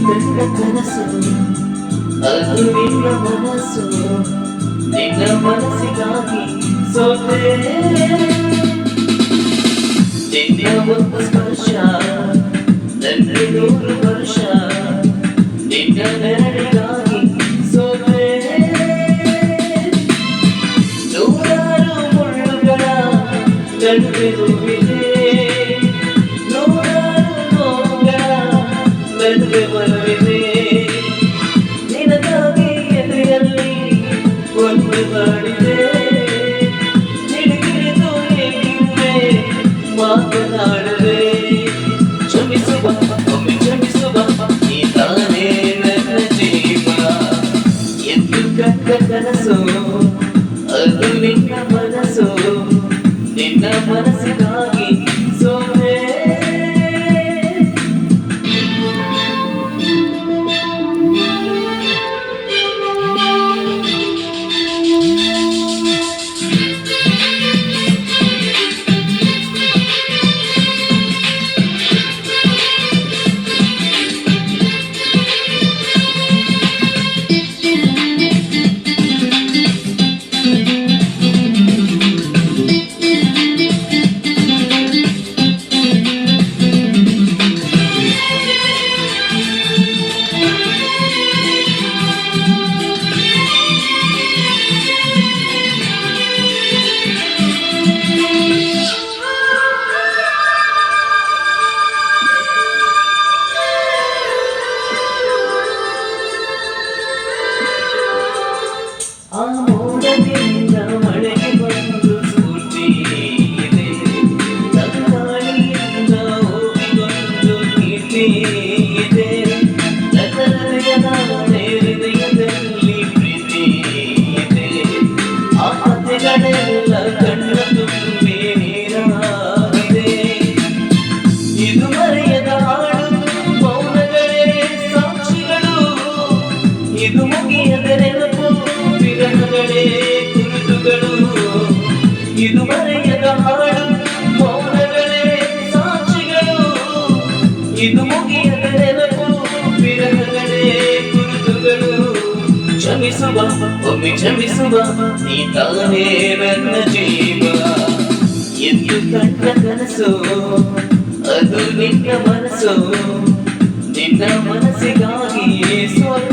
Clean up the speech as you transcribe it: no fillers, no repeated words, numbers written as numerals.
ಕಂಡ ಕನಸು ಅದು ನಿನ್ನ ಮನಸ್ಸು ನಿನ್ನ ಮನಸ್ಸಿಗಾಗಿ ಸೋತೆ ನಿನ್ನ ಒಂದು ಸ್ಪರ್ಶ ನನಗೆ 100 ವರ್ಷ ನಿನ್ನ ನೆರಳಿಗಾಗಿ ಸೋತೆ ನೂರಾರು ಮುಳ್ಳುಗಳ ನಡುವೆ ಹೂವಿದೆ ನೂರಾರು ನೋವುಗಳ ನಡುವೆ ಬಲವಿದೆ ನಿನಗಾಗಿ ಎದೆಯಲ್ಲಿ ಒಂದು ಮಾಡಿದೆ ಹಿಡಿದು ಹೇಗಿರುವೆ ಮಾತನಾಡದೆ ಕ್ಷಮಿಸುವ ಒಮ್ಮೆ ಕ್ಷಮಿಸುವ ನೀ ತಾನೇ ನನ್ನ ಜೀವ ಎಂದು ಕಂಡ ಕನಸು ಅದು ನಿನ್ನ ಮನಸ್ಸು ನಿನ್ನ ಮನಸ್ಸಿಗಾಗಿ ಸೋತೆ ಆ ಮೋಡದಿಂದ ಮಳೆಗೆ ಬಂದು ಸ್ಫೂರ್ತಿ ಇದೆ ತಂಗಾಳಿಯಿಂದ ಹೋಗಿ ಬಂದು ಕೀರ್ತಿ ಇದೆ ನನ್ನ ಹೃದಯದಲ್ಲಿ ಪ್ರೀತಿ ಇದೆ ಆ ಕಥೆಗಳೆಲ್ಲ ಕಣ್ಣ ತುಂಬಿ ನೀರಾಗಿದೆ ಇದು ಮರೆಯದ ಹಾಡು ಮೌನಗಳೇ ಸಾಕ್ಷಿಗಳು ಇದು ಮುಗಿಯದ ನೆನಪು ವಿರಹಗಳೇ ಗುರುತುಗಳು ಇದು ಮರೆಯದ ಹಾಡು ಮೌನಗಳೇ ಸಾಕ್ಷಿಗಳು ಇದು ಮುಗಿಯದ ನೆನಪು ವಿರಹಗಳೇ ಗುರುತುಗಳು ಕ್ಷಮಿಸುವ ಒಮ್ಮೆ ಕ್ಷಮಿಸುವ ನೀ ತಾನೇ ನನ್ನ ಜೀವ ಎಂದು ಕಂಡ ಕನಸು ಅದು ನಿನ್ನ ಮನಸ್ಸು ನಿನ್ನ ಮನಸ್ಸಿಗಾಗಿ ಸೋತ